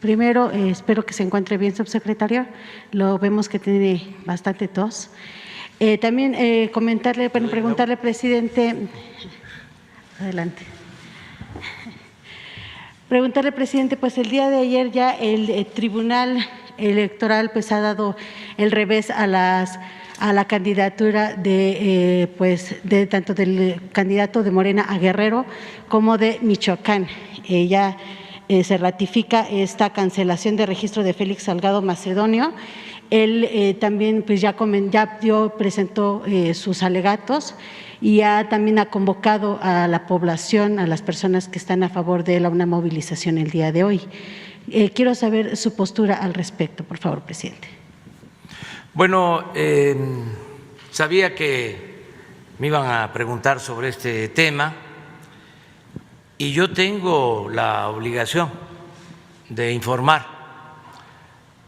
Primero, espero que se encuentre bien, subsecretario. Lo vemos que tiene bastante tos. También preguntarle, presidente. Adelante. Preguntarle, presidente, pues el día de ayer ya el Tribunal Electoral pues ha dado el revés a la candidatura de tanto del candidato de Morena a Guerrero como de Michoacán. Se ratifica esta cancelación de registro de Félix Salgado Macedonio. Él también pues ya presentó sus alegatos y también ha convocado a la población, a las personas que están a favor de una movilización el día de hoy. Quiero saber su postura al respecto, por favor, presidente. Bueno, sabía que me iban a preguntar sobre este tema y yo tengo la obligación de informar,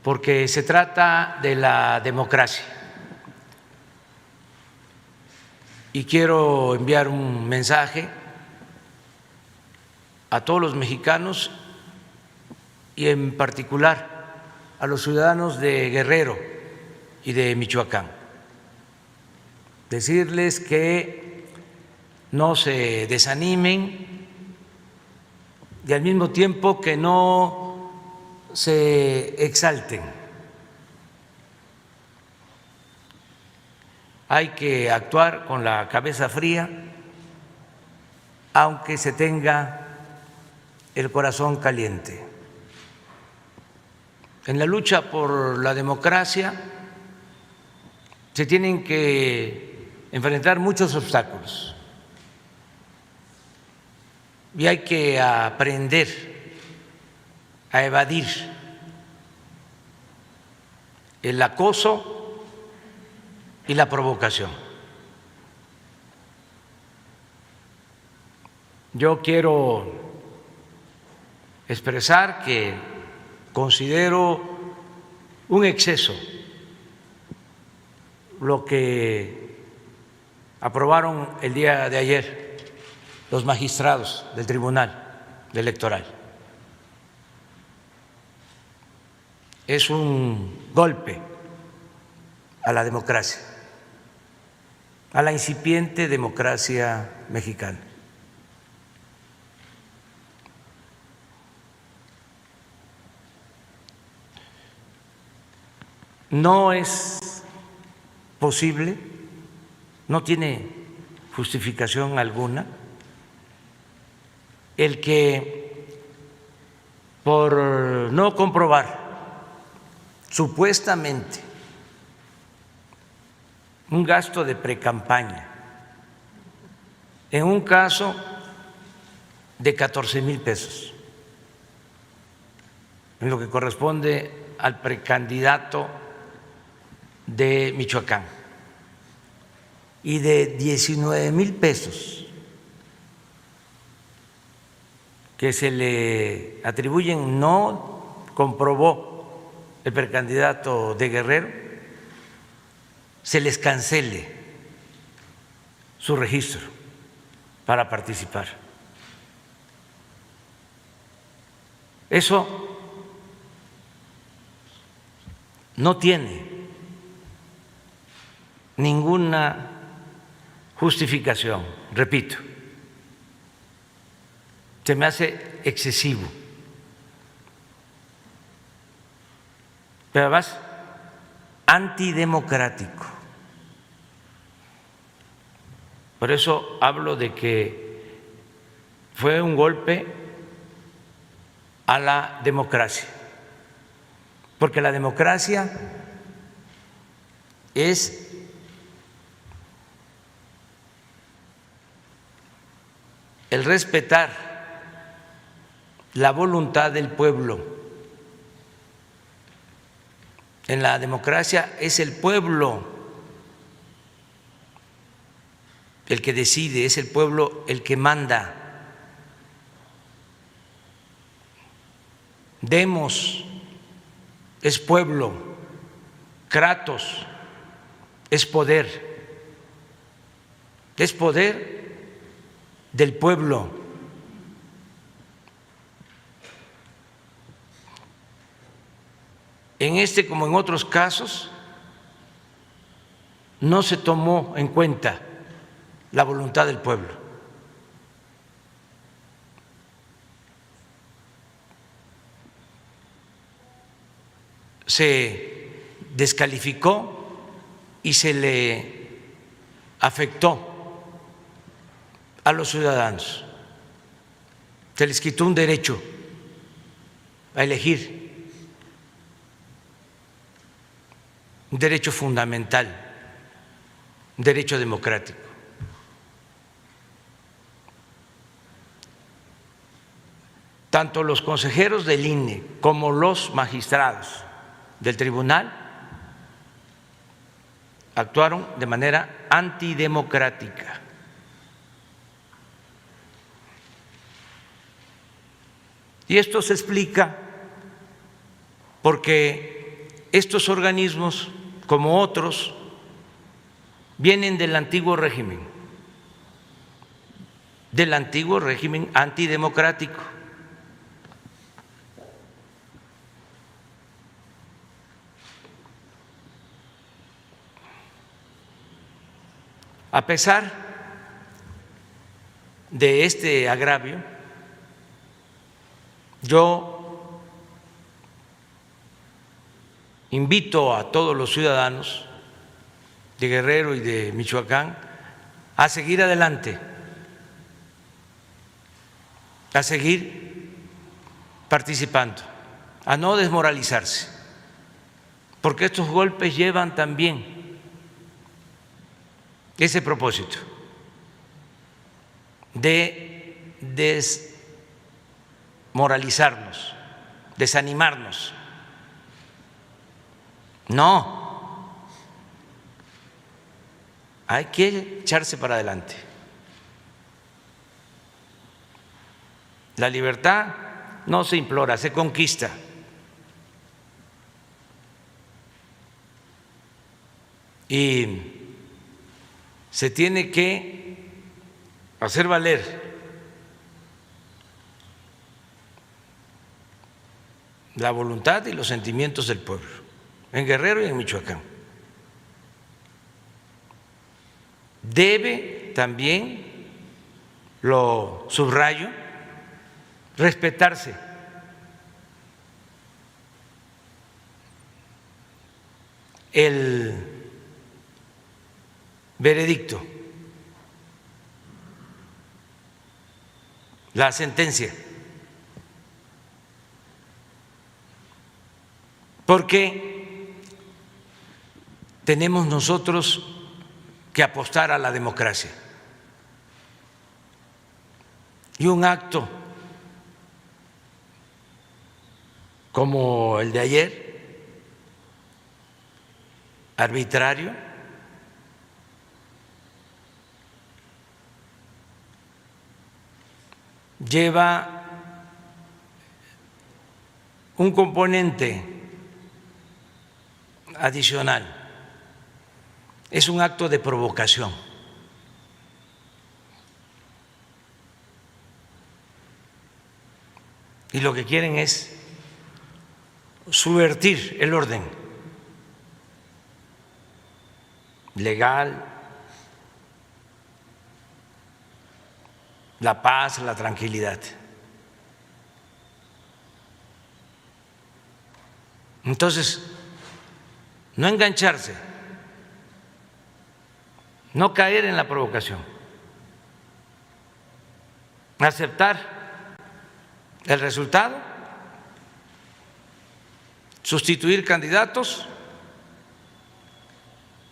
porque se trata de la democracia. Y quiero enviar un mensaje a todos los mexicanos y en particular a los ciudadanos de Guerrero y de Michoacán. Decirles que no se desanimen y al mismo tiempo que no se exalten. Hay que actuar con la cabeza fría, aunque se tenga el corazón caliente. En la lucha por la democracia se tienen que enfrentar muchos obstáculos y hay que aprender a evadir el acoso y la provocación. Yo quiero expresar que considero un exceso lo que aprobaron el día de ayer los magistrados del Tribunal Electoral. Es un golpe a la democracia, a la incipiente democracia mexicana. No es posible, no tiene justificación alguna el que por no comprobar supuestamente un gasto de precampaña en un caso de 14,000 pesos, en lo que corresponde al precandidato de Michoacán, y de 19,000 pesos que se le atribuyen, no comprobó el precandidato de Guerrero, se les cancele su registro para participar. Eso no tiene ninguna justificación, repito, se me hace excesivo, pero además antidemocrático. Por eso hablo de que fue un golpe a la democracia, porque la democracia es el respetar la voluntad del pueblo. En la democracia es el pueblo el que decide, es el pueblo el que manda. Demos es pueblo, Kratos es poder del pueblo. en este como en otros casos no se tomó en cuenta la voluntad del pueblo. Se descalificó y se le afectó a los ciudadanos. Se les quitó un derecho a elegir, un derecho fundamental, un derecho democrático. Tanto los consejeros del INE como los magistrados del tribunal actuaron de manera antidemocrática. Y esto se explica porque estos organismos, como otros, vienen del antiguo régimen antidemocrático. A pesar de este agravio, yo invito a todos los ciudadanos de Guerrero y de Michoacán a seguir adelante, a seguir participando, a no desmoralizarse, porque estos golpes llevan también ese propósito de desmoralizarnos, desanimarnos. No, hay que echarse para adelante. La libertad no se implora, se conquista. Y se tiene que hacer valer la voluntad y los sentimientos del pueblo, en Guerrero y en Michoacán. Debe también, lo subrayo, respetarse el veredicto, la sentencia, porque tenemos nosotros que apostar a la democracia. Y un acto como el de ayer, arbitrario, lleva un componente adicional, es un acto de provocación. Y lo que quieren es subvertir el orden legal, la paz, la tranquilidad. Entonces, no engancharse, no caer en la provocación, aceptar el resultado, sustituir candidatos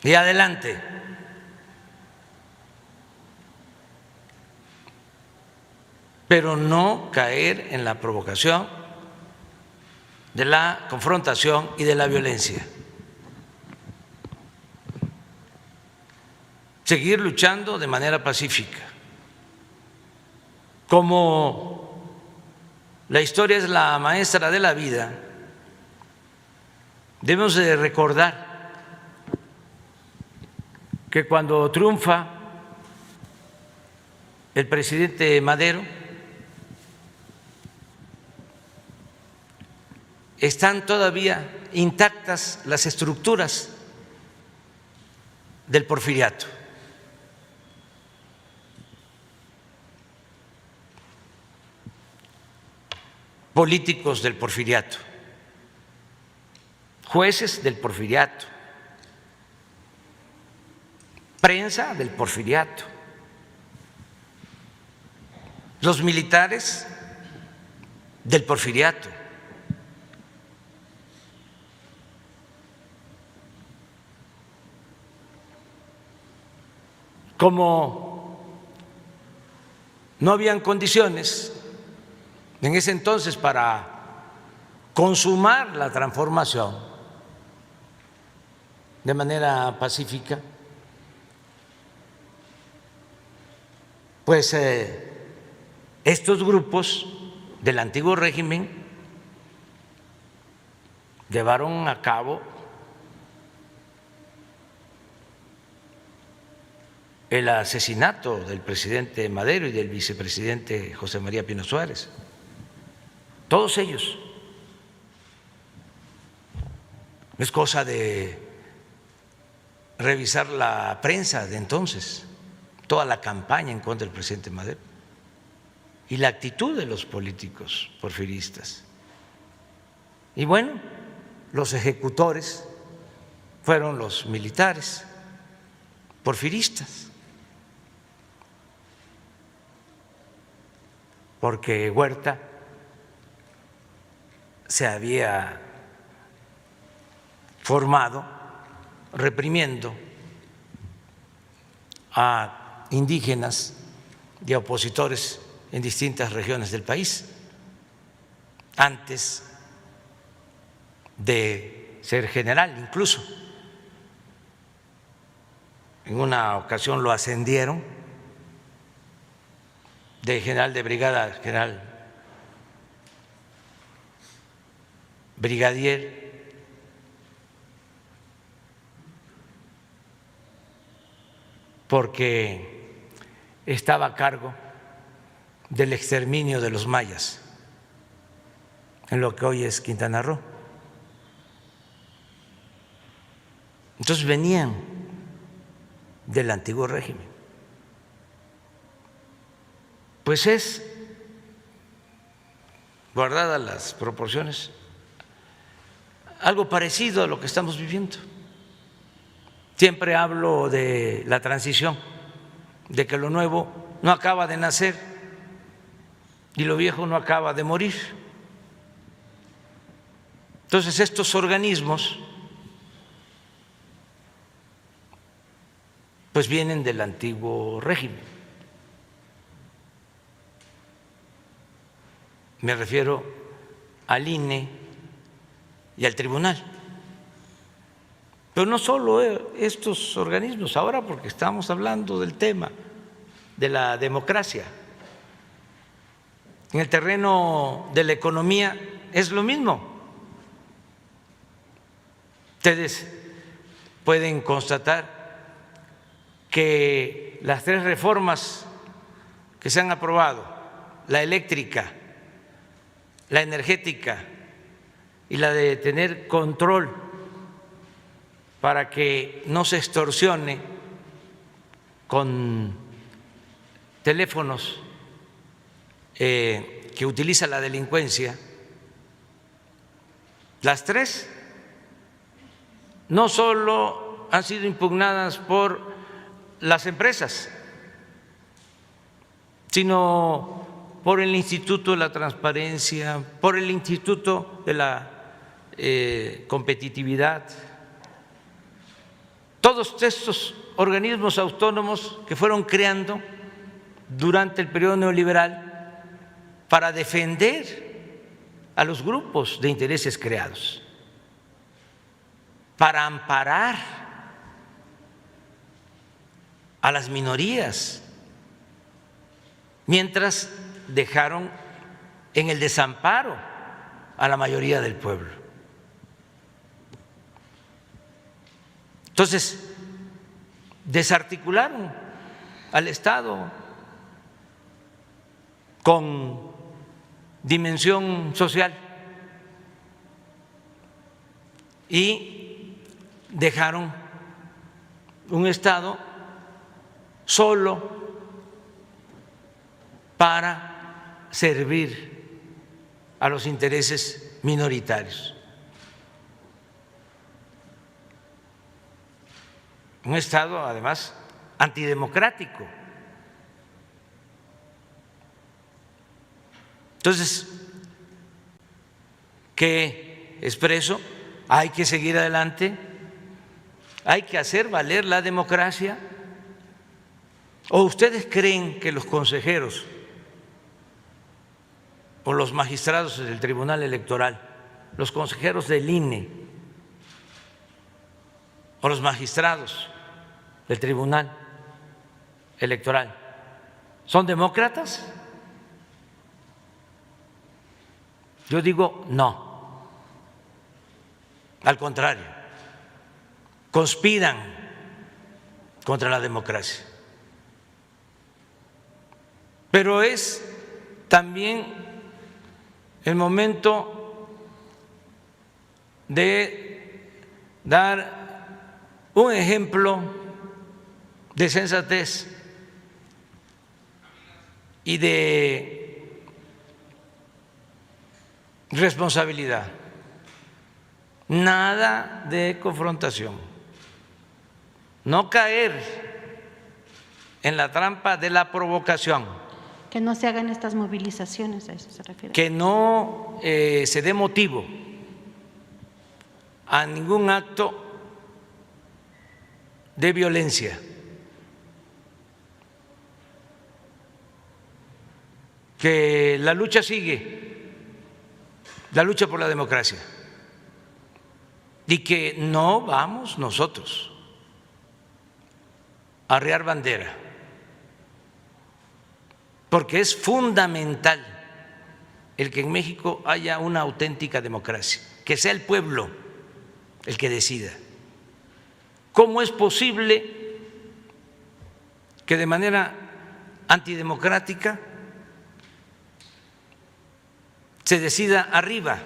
y adelante. Pero no caer en la provocación, de la confrontación y de la violencia. Seguir luchando de manera pacífica. Como la historia es la maestra de la vida, debemos de recordar que cuando triunfa el presidente Madero, están todavía intactas las estructuras del porfiriato. Políticos del porfiriato, jueces del porfiriato, prensa del porfiriato, los militares del porfiriato. Como no habían condiciones en ese entonces para consumar la transformación de manera pacífica, pues estos grupos del antiguo régimen llevaron a cabo el asesinato del presidente Madero y del vicepresidente José María Pino Suárez. Todos ellos. Es cosa de revisar la prensa de entonces, toda la campaña en contra del presidente Madero y la actitud de los políticos porfiristas. Y bueno, los ejecutores fueron los militares porfiristas, porque Huerta se había formado reprimiendo a indígenas y a opositores en distintas regiones del país antes de ser general. Incluso en una ocasión lo ascendieron de general de brigada, general brigadier, porque estaba a cargo del exterminio de los mayas en lo que hoy es Quintana Roo. Entonces venían del antiguo régimen. Pues es, guardadas las proporciones, algo parecido a lo que estamos viviendo. Siempre hablo de la transición, de que lo nuevo no acaba de nacer y lo viejo no acaba de morir. Entonces estos organismos pues vienen del antiguo régimen. Me refiero al INE y al tribunal. Pero no solo estos organismos, ahora porque estamos hablando del tema de la democracia. En el terreno de la economía es lo mismo. Ustedes pueden constatar que las 3 reformas que se han aprobado, la eléctrica, la energética y la de tener control para que no se extorsione con teléfonos que utiliza la delincuencia, las 3 no solo han sido impugnadas por las empresas, sino por el Instituto de la Transparencia, por el Instituto de la Competitividad, todos estos organismos autónomos que fueron creando durante el periodo neoliberal para defender a los grupos de intereses creados, para amparar a las minorías, mientras dejaron en el desamparo a la mayoría del pueblo. Entonces, desarticularon al Estado con dimensión social y dejaron un Estado solo para servir a los intereses minoritarios. Un Estado, además, antidemocrático. Entonces, ¿qué expreso? Hay que seguir adelante, hay que hacer valer la democracia. ¿O ustedes creen que los consejeros o los magistrados del Tribunal Electoral, los consejeros del INE o los magistrados del Tribunal Electoral son demócratas? Yo digo no, al contrario, conspiran contra la democracia. Pero es también el momento de dar un ejemplo de sensatez y de responsabilidad. Nada de confrontación, no caer en la trampa de la provocación. Que no se hagan estas movilizaciones, a eso se refiere. Que no se dé motivo a ningún acto de violencia. Que la lucha sigue, la lucha por la democracia, y que no vamos nosotros a arriar bandera, porque es fundamental el que en México haya una auténtica democracia, que sea el pueblo el que decida. ¿Cómo es posible que de manera antidemocrática se decida arriba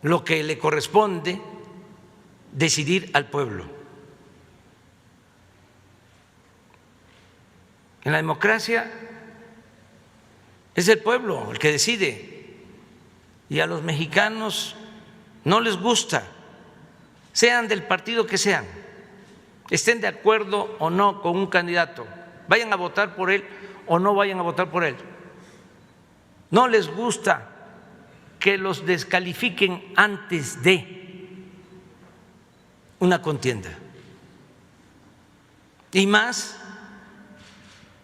lo que le corresponde decidir al pueblo? En la democracia es el pueblo el que decide, y a los mexicanos no les gusta, sean del partido que sean, estén de acuerdo o no con un candidato, vayan a votar por él o no vayan a votar por él. No les gusta que los descalifiquen antes de una contienda, y más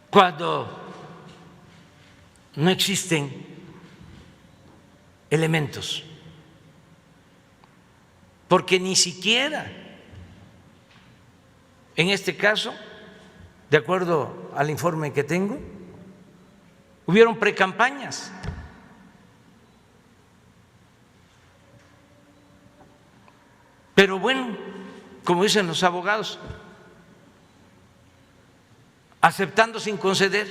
cuando no existen elementos, porque ni siquiera en este caso, de acuerdo al informe que tengo, hubieron precampañas. Pero bueno, como dicen los abogados, aceptando sin conceder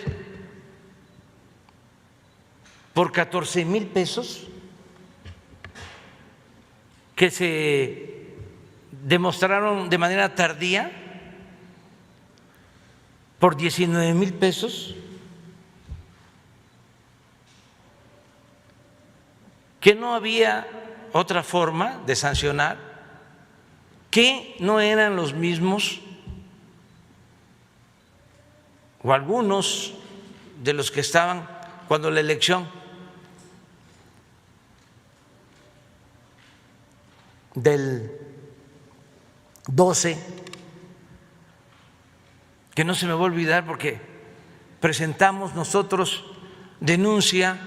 por 14,000 pesos que se demostraron de manera tardía, por 19,000 pesos, que no había otra forma de sancionar, que no eran los mismos o algunos de los que estaban cuando la elección del 12, que no se me va a olvidar porque presentamos nosotros denuncia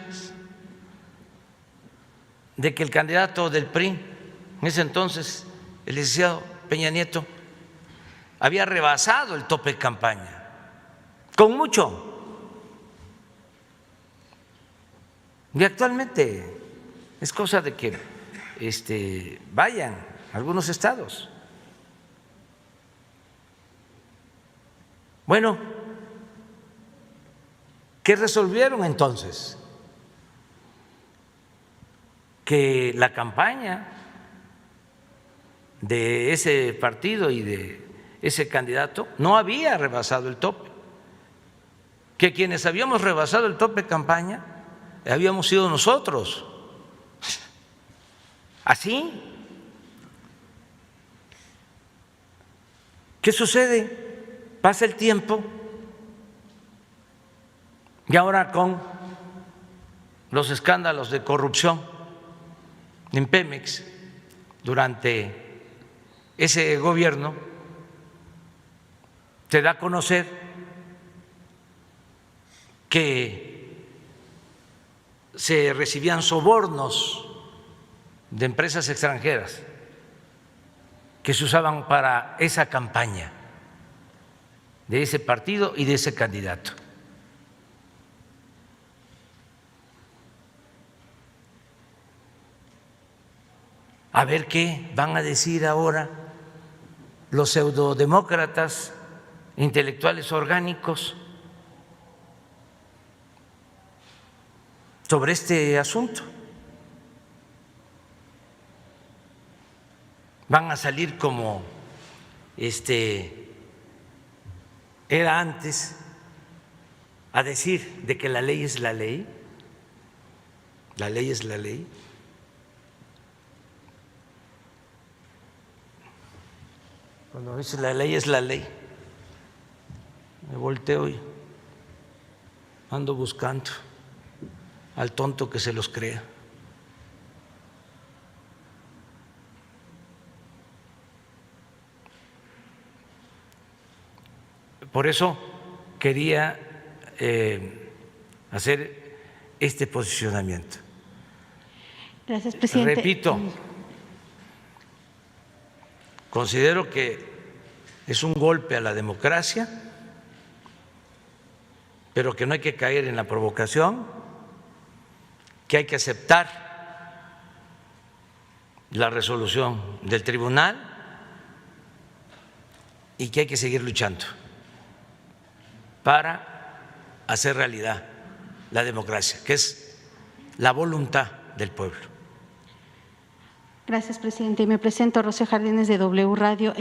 de que el candidato del PRI, en ese entonces el licenciado Peña Nieto, había rebasado el tope de campaña, con mucho. Y actualmente es cosa de que vayan a algunos estados. Bueno, ¿qué resolvieron entonces? que la campaña de ese partido y de ese candidato no había rebasado el tope, que quienes habíamos rebasado el tope de campaña habíamos sido nosotros. Así. ¿Qué sucede? Pasa el tiempo y ahora con los escándalos de corrupción en Pemex durante ese gobierno, se da a conocer que se recibían sobornos de empresas extranjeras que se usaban para esa campaña de ese partido y de ese candidato. A ver qué van a decir ahora los pseudodemócratas intelectuales orgánicos sobre este asunto. Van a salir como era antes a decir de que la ley es la ley, la ley es la ley. Cuando dice la ley es la ley, me volteo y ando buscando al tonto que se los crea. Por eso quería hacer este posicionamiento. Gracias, presidente. Repito, considero que es un golpe a la democracia, pero que no hay que caer en la provocación, que hay que aceptar la resolución del tribunal y que hay que seguir luchando para hacer realidad la democracia, que es la voluntad del pueblo. Gracias, presidente. Y me presento, Rocío Jardines, de W Radio.